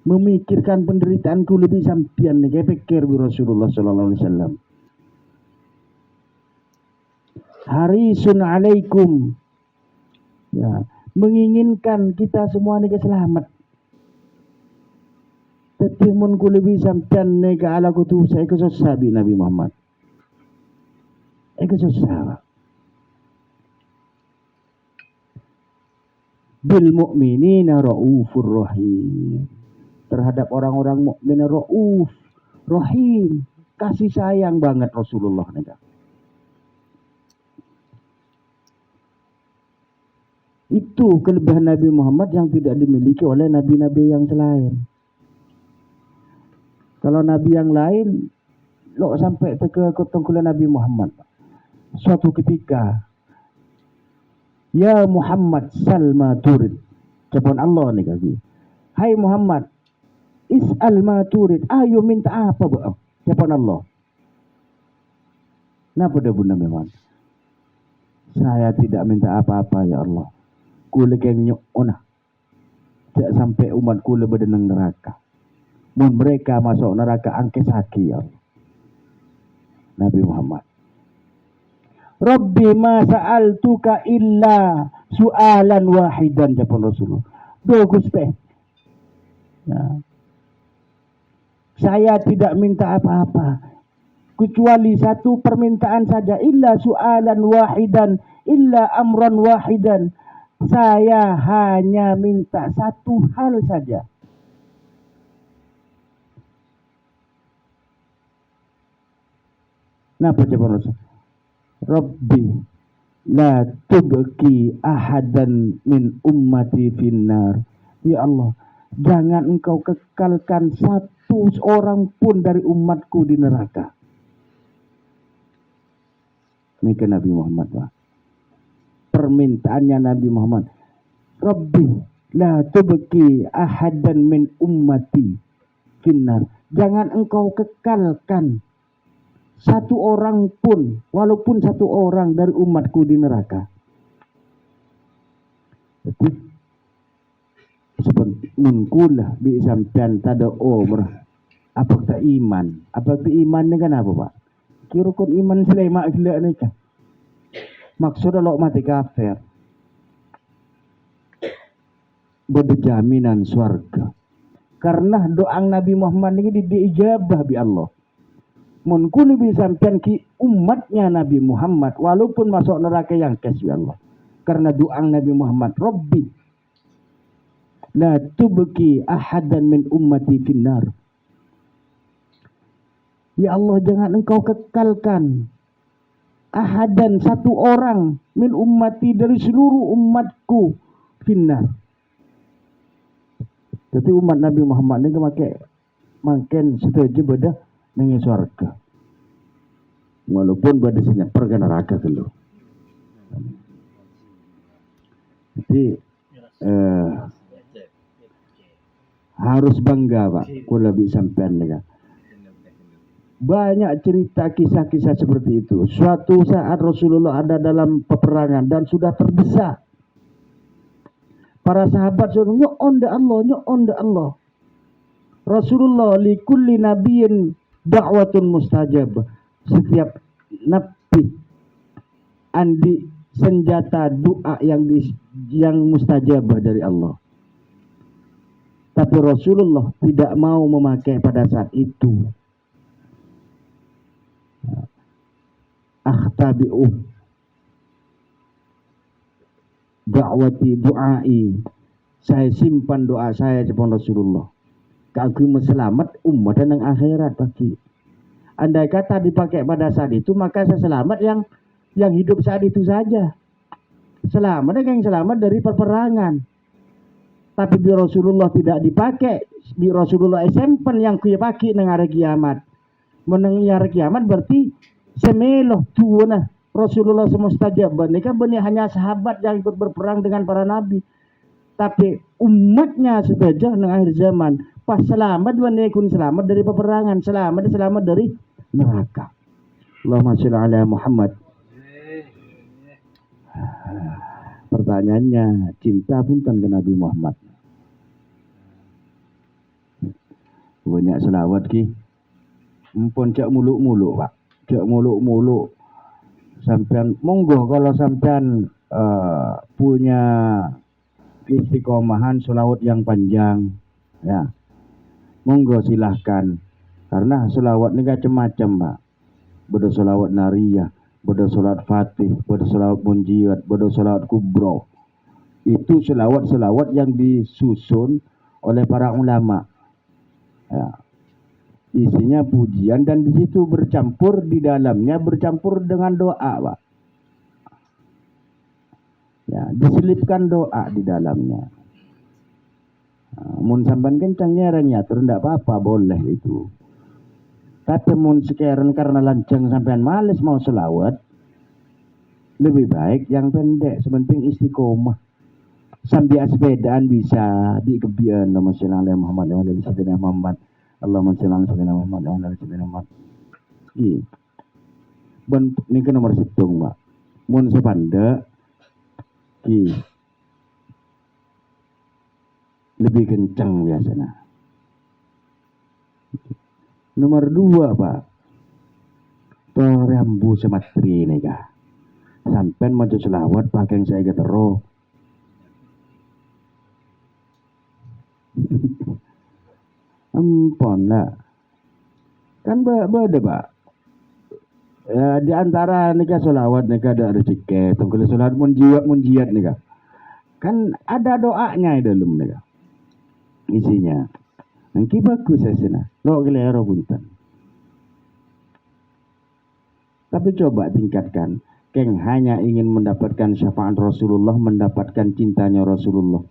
Memikirkan penderitaanku lebih sampian nih, kayak pikir Rasulullah sallallahu alaihi wasallam. Harisun 'alaikum. Ya, menginginkan kita semua nih selamat. Tetimun ku lebih sampian nih ke ala kutu saya kesusabi Nabi Muhammad. Kesusah. Bil mu'minina raufur rahim. Terhadap orang-orang mukmin rauf, rahim, kasih sayang banget Rasulullah nih. Itu kelebihan Nabi Muhammad yang tidak dimiliki oleh nabi-nabi yang selain. Kalau nabi yang lain, lo sampai ke ketengkulan Nabi Muhammad. Suatu ketika, ya Muhammad salma turid. Cepon Allah nih kaki. Hai Muhammad, is'al ma turid. Ayo minta apa, Bu? Cepon Allah. Napa dah bunda memang? Saya tidak minta apa-apa ya Allah. Kule kenyok ona. Tidak sampai umat kule berdenang neraka. Mun mereka masuk neraka angke saki ya Allah. Nabi Muhammad. Rabbi ma sa'altuka illa su'alan wahidan japon Rasulullah. Bagus teh. Ya. Saya tidak minta apa-apa. kecuali satu permintaan saja, illa su'alan wahidan, illa amran wahidan. Saya hanya minta satu hal saja. Napa coba Rasul? Rabbi la tubqi ahadan min ummati finnar. Ya Allah, jangan engkau kekalkan satu orang pun dari umatku di neraka. Ini ke Nabi Muhammad, Pak. Permintaannya Nabi Muhammad. Rabbi la tubqi ahadan min ummati finnar. Jangan engkau kekalkan satu orang pun, walaupun satu orang dari umatku di neraka. Jadi seperti munkulah bi sampean tada omrah. Apa tak iman? Apa tu iman dengan apa, Pak? Kira kon iman selemak gila ni kan. Maksudnya lo mati kafir. Berjaminan surga. Karena doa Nabi Muhammad ini diijabah bi Allah. Mun kuni bisa sampean ki umatnya Nabi Muhammad walaupun masuk neraka yang kes bi Allah. Karena doa Nabi Muhammad, Rabbi la tubqi ahadan min ummati finnar. Ya Allah, jangan engkau kekalkan ahadan satu orang min ummati dari seluruh umatku finnar. Jadi umat Nabi Muhammad ni makin setuju pada dengan surga. Walaupun pada senyap pergi neraka dulu. Jadi harus bangga, Pak, kalau bisa sampean ni kan. Banyak cerita kisah-kisah seperti itu. Suatu saat Rasulullah ada dalam peperangan dan sudah terdesak. Para sahabat suruh nyo'on da Allah. Rasulullah li kulli nabiyyin da'watun mustajab. Setiap nabi andi senjata doa yang mustajab dari Allah. Tapi Rasulullah tidak mau memakai pada saat itu. Akhtabi'u da'wati du'ai. Saya simpan doa saya kepada Rasulullah. Aku selamat umat dan akhirat pasti. Andai kata dipakai pada saat itu, maka saya selamat yang hidup saat itu saja. Selamat yang selamat dari peperangan. Tapi di Rasulullah tidak dipakai. Di Rasulullah simpan yang kuya pakai nang hari kiamat. Menang hari kiamat berarti semeloh tuana. Rasulullah semustajab. Mereka benih hanya sahabat yang ikut berperang dengan para nabi. Tapi umatnya saja di akhir zaman. Pas selamat benih kun selamat dari peperangan. Selamat dari neraka. Allahumma sholli ala Muhammad. Pertanyaannya, cinta pun kan ke Nabi Muhammad. Banyak selawat ki. Mumpun cak muluk-muluk, Pak. Cak muluk-muluk. Sampean monggo kalau sampean punya istiqomahan selawat yang panjang, ya monggo silahkan. Karena selawat ini macam-macam, Pak. Beda selawat nariyah, beda selawat fatih, beda selawat munjiat, beda selawat kubro. Itu selawat-selawat yang disusun oleh para ulama, ya. Isinya pujian dan di situ bercampur di dalamnya bercampur dengan doa, Pak. Ya, diselipkan doa di dalamnya. Mun sampan kencang nyerenya terus ndak apa-apa, boleh itu. Tapi mun sekarang karena lancang sampean males mau selawat, lebih baik yang pendek, sepenting istiqomah. Sambil sepedaan bisa di kebian nama sallallahu Muhammad wa alihi wasallam Muhammad. Allahumma shalli ala sayyidina Muhammad wa ala ali sayyidina Muhammad. Ben niki nomor 1, Pak. Mun sepanda lebih kencang biasanya. Nomor 2, Pak. Torambu sematri nika. Sampai maju selawat pakai saya getero. Ampun lah. Kan beda, Pak. Di antara nika solawat nika ada rezeki, tunggu solawat munjiat nika. Kan ada doanya di dalam nika. Isinya. Nangki bagus asina. Lo gelero punten. Tapi coba tingkatkan. Keng hanya ingin mendapatkan syafaat Rasulullah, mendapatkan cintanya Rasulullah.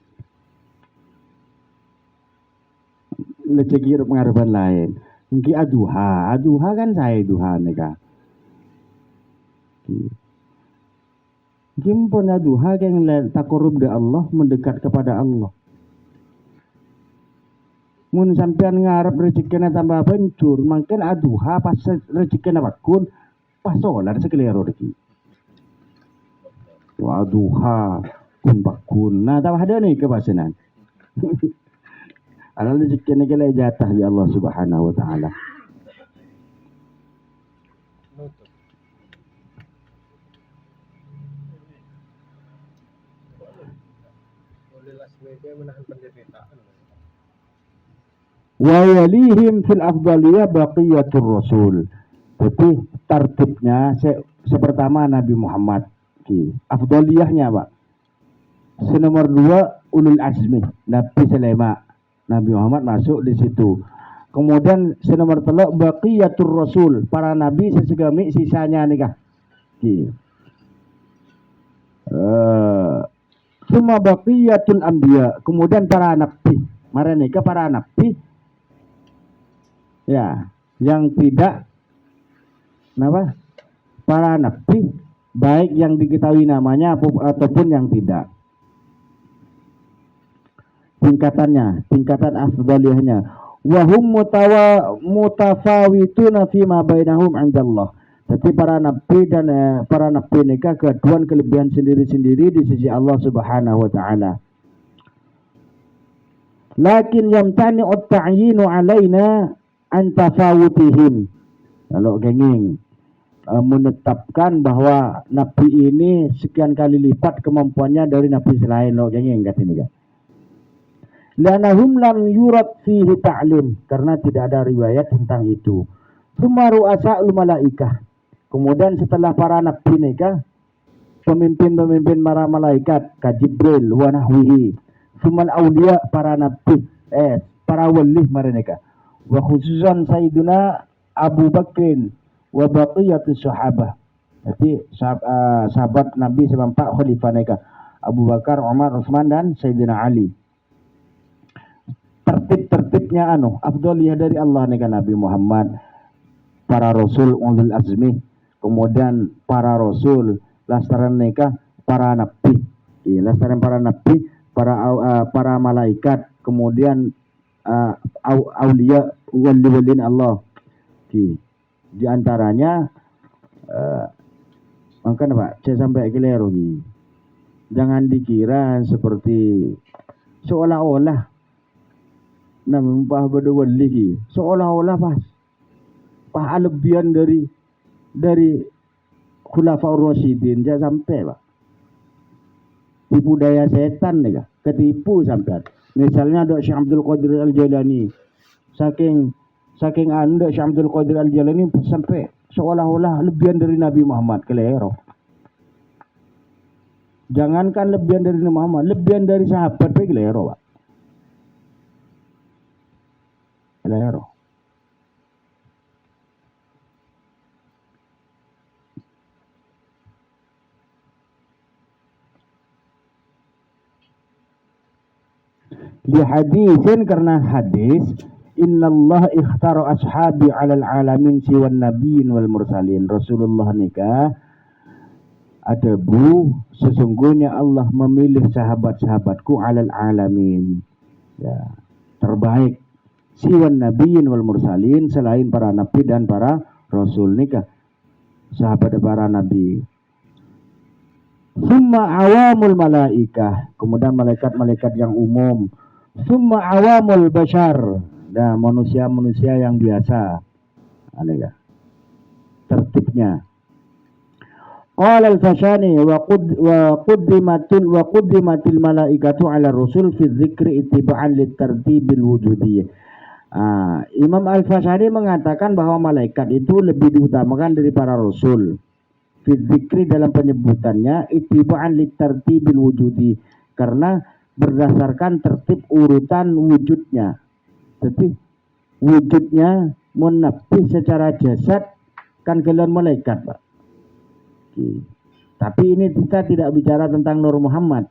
Lecekir pengarapan lain. Nangki aduha kan saya duha nika. Gimpun aduha yang takorub de Allah, mendekat kepada Allah. Mun sampean ngarep rezekina tambah bencur, mungkin aduha pas rezekina bakun, pas solar sekelero rezeki. Aduha kun bakun. Nah, tahu ada nih kepasenan. Ada rezekina kala jatah ya Allah Subhanahu wa taala. Wa yalihim fil afdaliyah baqiyatur rasul. Tapi tertibnya sepertama Nabi Muhammad. Afdaliyahnya Pak. Senomor 2 ulul azmi, Nabi Sulaiman. Nabi Muhammad masuk di situ. Kemudian senomor 3 baqiyatur rasul, para nabi sesegami sisanya nikah. Semua baqiyatul anbiya, kemudian para nabi. Mereka para nabi ya, yang tidak kenapa? Para nabi baik yang diketahui namanya ataupun yang tidak. Tingkatan afdaliyahnya. Wa hum mutafawituna fi ma bainahum 'indallah. Jadi para nabi dan para nabi mereka keduaan kelebihan sendiri-sendiri di sisi Allah Subhanahu wa taala. Lakin yamtani'u at-ta'yinu 'alaina an tafawutihim. Kalau genging menetapkan bahwa nabi ini sekian kali lipat kemampuannya dari nabi selain, lo genging kat ini kan. Lanahum lam yurad fihi ta'lim, karena tidak ada riwayat tentang itu. Sumaru asa'ul malaikah. Kemudian setelah para nabi mereka, pemimpin-pemimpin para malaikat, ka Jibril wa nahwihi. Sumal awliya, para nabi, para wali mereka. Wa khususan Sayyiduna Abu Bakrin wa baqiyatus sahabah. Jadi sahabat Nabi sebab 4 khalifah mereka, Abu Bakar, Umar, Utsman dan Sayyidina Ali. Tertib-tertibnya afdaliyah dari Allah nih kan Nabi Muhammad, para rasul ulul azmi, kemudian para rasul lastaran nikah para nabi, lastaran para nabi, para malaikat, kemudian aulia wali-walin Allah. Di antaranya makanya Pak, saya sampai keliru. Jangan dikira seperti seolah-olah namun pah berdua lagi seolah-olah pas lebihan dari khulafaur rasyidin jangan sampai Pak. Tipu daya setan nih, ketipu sampai. Misalnya ada Syekh Abdul Qadir Al-Jailani, saking anda Syekh Abdul Qadir Al-Jailani sampai seolah-olah lebihan dari Nabi Muhammad, kelero. Jangankan lebihan dari Nabi Muhammad, lebihan dari sahabat kelero Pak. Kelero. Di hadisin, karena hadis innallah ikhtara ashabi 'alal alamin siwan nabiyyin wal mursalin. Rasulullah nikah ada sesungguhnya Allah memilih sahabat-sahabatku 'alal alamin. Ya, terbaik siwan nabiyyin wal mursalin, selain para nabi dan para rasul nikah sahabat para nabi. Summa awamul malaikah, kemudian malaikat-malaikat yang umum. Summa awamul bashar, nah manusia-manusia yang biasa. Aneh tertibnya. Qala al-Fashani wa quddimatil malaikatu ala rasul fi dzikri ittiba'an litartibil wujudiyyah. Imam Al-Fashari mengatakan bahwa malaikat itu lebih diutamakan dari para rasul. Fidzikri dalam penyebutannya ittiba'an litartibil wujudi, karena berdasarkan tertib urutan wujudnya. Jadi wujudnya munafis secara jasad kan kalian malaikat, Pak. Tapi ini kita tidak bicara tentang Nur Muhammad.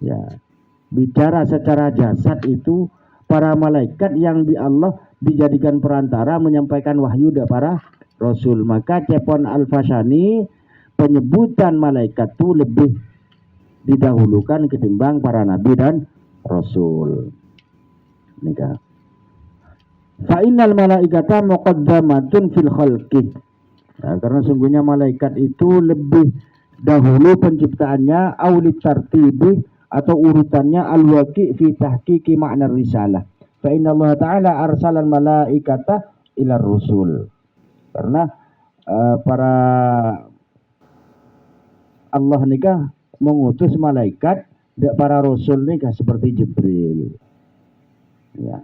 Ya, bicara secara jasad itu para malaikat yang di Allah dijadikan perantara menyampaikan wahyu dari para rasul. Maka Cepon Al-Fashani penyebutan malaikat itu lebih didahulukan ketimbang para nabi dan rasul. Nika. Fa innal malaikata muqaddamatun fil khalqi. Nah, karena sungguhnya malaikat itu lebih dahulu penciptaannya aulit tartibi atau urutannya al-waqi fi tahqiqi makna risalah. Fa inna Allah Ta'ala arsalan malaikata ila rusul. Karena para Allah nikah mengutus malaikat para rasul nikah seperti Jibril. Ya.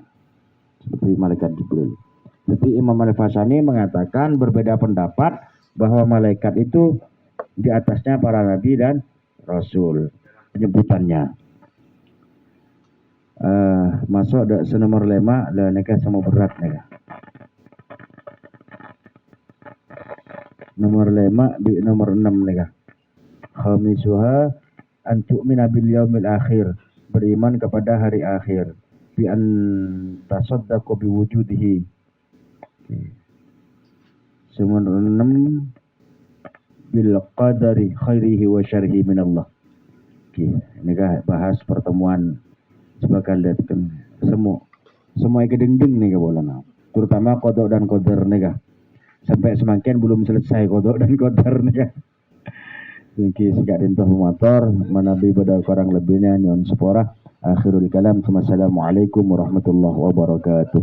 Seperti malaikat Jibril. Jadi Imam Al-Fashani mengatakan berbeda pendapat bahwa malaikat itu di atasnya para nabi dan rasul penyebutannya. Masuk ada senomor 5 lah nikah sama berat nikah. Nomor 5 di nomor 6 nikah. Khamisuha an tu'mina bil yaumil akhir, beriman kepada hari akhir, bi an tasaddaqu bi wujudihi. Nomor 6 bil qadari khairihi wa syarrihi min Allah. Ini kah bahas pertemuan sebagai lihatkan semua kedeng-deng nih boleh, terutama qada dan qadar nih kah. Sampai semakin belum selesai qada dan qadar nih kah. Mungkin sikap dintuh motor menabi pada kurang lebihnya nyon sepora. Akhirul kalam. Wassalamualaikum warahmatullahi wabarakatuh.